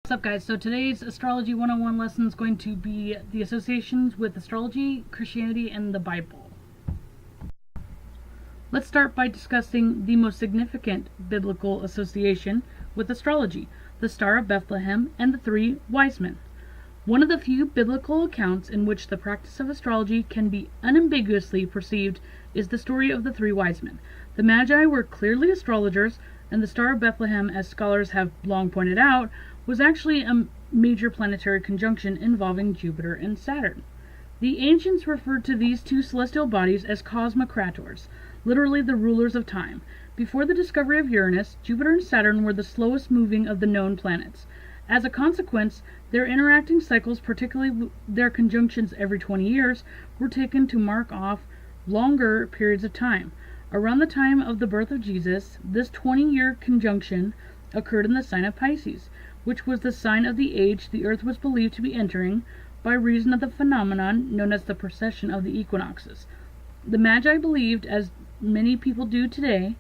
What's up, guys? So today's Astrology 101 lesson is going to be the associations with astrology, Christianity, and the Bible. Let's start by discussing the most significant biblical association with astrology, the Star of Bethlehem and the three wise men. One of the few biblical accounts in which the practice of astrology can be unambiguously perceived is the story of the three wise men. The Magi were clearly astrologers, and the Star of Bethlehem, as scholars have long pointed out, was actually a major planetary conjunction involving Jupiter and Saturn. The ancients referred to these two celestial bodies as cosmocrators, literally the rulers of time. Before the discovery of Uranus, Jupiter and Saturn were the slowest moving of the known planets. As a consequence, their interacting cycles, particularly their conjunctions every 20 years, were taken to mark off longer periods of time. Around the time of the birth of Jesus, this 20-year conjunction occurred in the sign of Pisces, which was the sign of the age the Earth was believed to be entering by reason of the phenomenon known as the precession of the equinoxes. The Magi believed, as many people do today,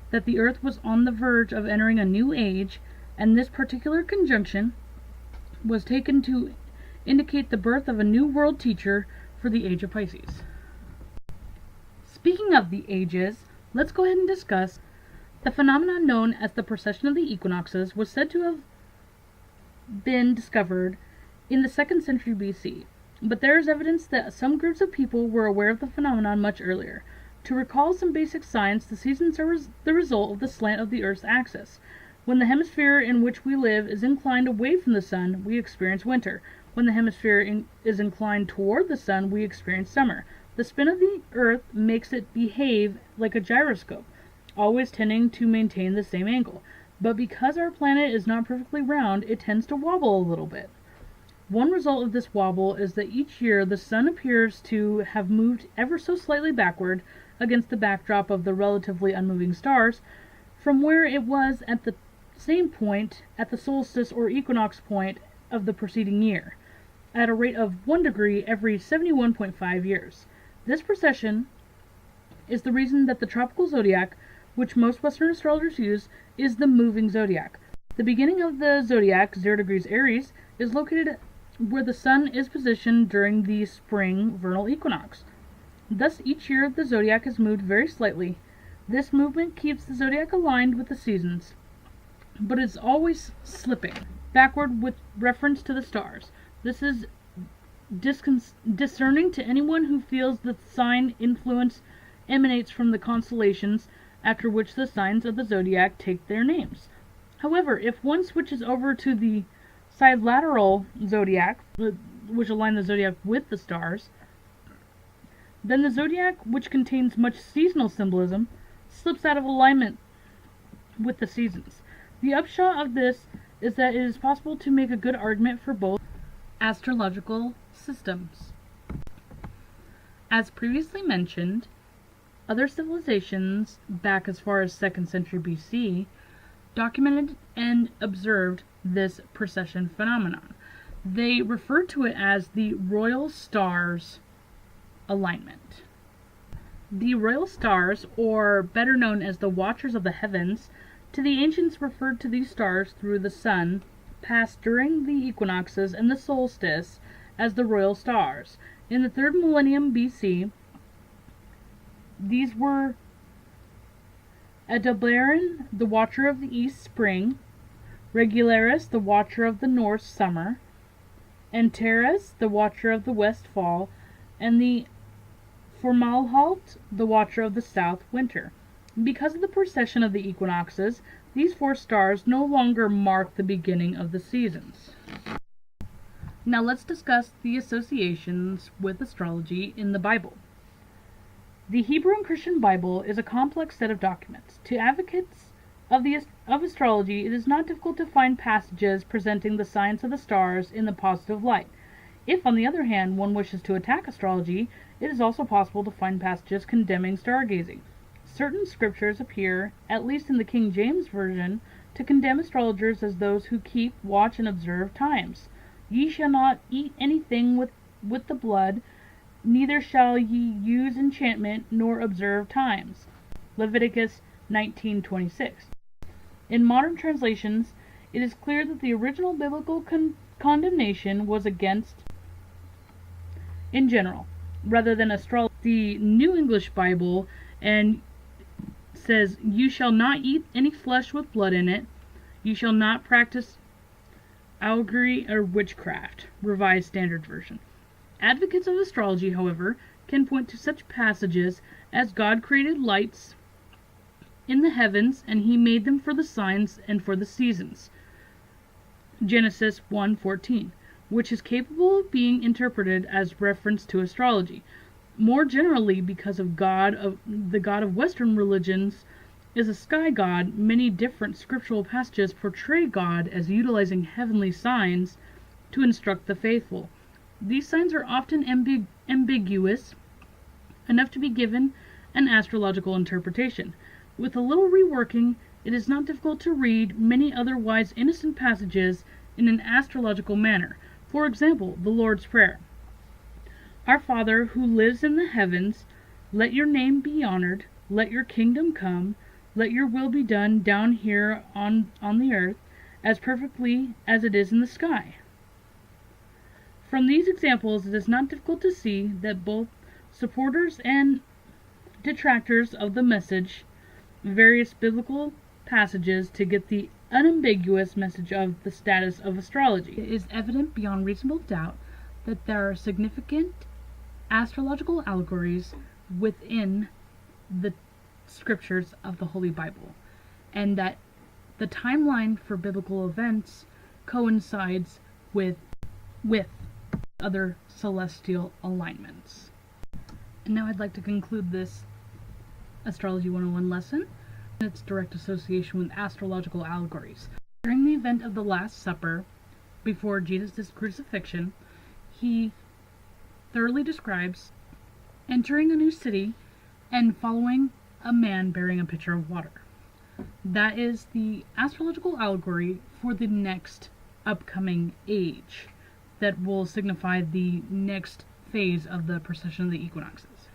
that the Earth was on the verge of entering a new age, and this particular conjunction was taken to indicate the birth of a new world teacher for the age of Pisces. Speaking of the ages, let's go ahead and discuss the phenomenon known as the precession of the equinoxes was said to have been discovered in the 2nd century BC, but there is evidence that some groups of people were aware of the phenomenon much earlier. To recall some basic science, the seasons are the result of the slant of the Earth's axis. When the hemisphere in which we live is inclined away from the sun, we experience winter. When the hemisphere is inclined toward the sun, we experience summer. The spin of the Earth makes it behave like a gyroscope, always tending to maintain the same angle. But because our planet is not perfectly round, it tends to wobble a little bit. One result of this wobble is that each year the sun appears to have moved ever so slightly backward against the backdrop of the relatively unmoving stars from where it was at the same point at the solstice or equinox point of the preceding year, at a rate of 1 degree every 71.5 years. This precession is the reason that the tropical zodiac, which most Western astrologers use, is the moving zodiac. The beginning of the zodiac, 0 degrees Aries, is located where the sun is positioned during the spring vernal equinox. Thus, each year the zodiac is moved very slightly. This movement keeps the zodiac aligned with the seasons, but is always slipping backward with reference to the stars. This is discerning to anyone who feels that the sign influence emanates from the constellations, after which the signs of the zodiac take their names. However, if one switches over to the sidereal zodiac, which align the zodiac with the stars, then the zodiac, which contains much seasonal symbolism, slips out of alignment with the seasons. The upshot of this is that it is possible to make a good argument for both astrological systems. As previously mentioned, other civilizations, back as far as 2nd century BC, documented and observed this precession phenomenon. They referred to it as the royal stars alignment. The royal stars, or better known as the watchers of the heavens, to the ancients referred to these stars through the sun, passed during the equinoxes and the solstice as the royal stars. In the 3rd millennium BC, these were Aldebaran, the watcher of the east spring, Regularis, the watcher of the north summer, Antares, the watcher of the west fall, and the Fomalhaut, the watcher of the south winter. Because of the precession of the equinoxes, these 4 stars no longer mark the beginning of the seasons. Now let's discuss the associations with astrology in the Bible. The Hebrew and Christian Bible is a complex set of documents. To advocates of astrology, it is not difficult to find passages presenting the science of the stars in the positive light. If, on the other hand, one wishes to attack astrology, it is also possible to find passages condemning stargazing. Certain scriptures appear, at least in the King James Version, to condemn astrologers as those who keep, watch, and observe times. Ye shall not eat anything with the blood, neither shall ye use enchantment, nor observe times. Leviticus 19:26. In modern translations, It is clear that the original biblical condemnation was against in general, rather than astrology. The New English Bible and says, "You shall not eat any flesh with blood in it. You shall not practice augury or witchcraft." Revised Standard Version. Advocates of astrology, however, can point to such passages as God created lights in the heavens, and he made them for the signs and for the seasons. Genesis 1:14, which is capable of being interpreted as reference to astrology. More generally, because of the God of Western religions is a sky god, many different scriptural passages portray God as utilizing heavenly signs to instruct the faithful. These signs are often ambiguous enough to be given an astrological interpretation. With a little reworking, it is not difficult to read many otherwise innocent passages in an astrological manner. For example, the Lord's Prayer. Our Father, who lives in the heavens, let your name be honored, let your kingdom come, let your will be done down here on the earth, as perfectly as it is in the sky. From these examples, it is not difficult to see that both supporters and detractors of the message various biblical passages to get the unambiguous message of the status of astrology. It is evident beyond reasonable doubt that there are significant astrological allegories within the scriptures of the Holy Bible, and that the timeline for biblical events coincides with other celestial alignments. And now I'd like to conclude this Astrology 101 lesson in its direct association with astrological allegories. During the event of the Last Supper, before Jesus' crucifixion, he thoroughly describes entering a new city and following a man bearing a pitcher of water. That is the astrological allegory for the next upcoming age that will signify the next phase of the precession of the equinoxes.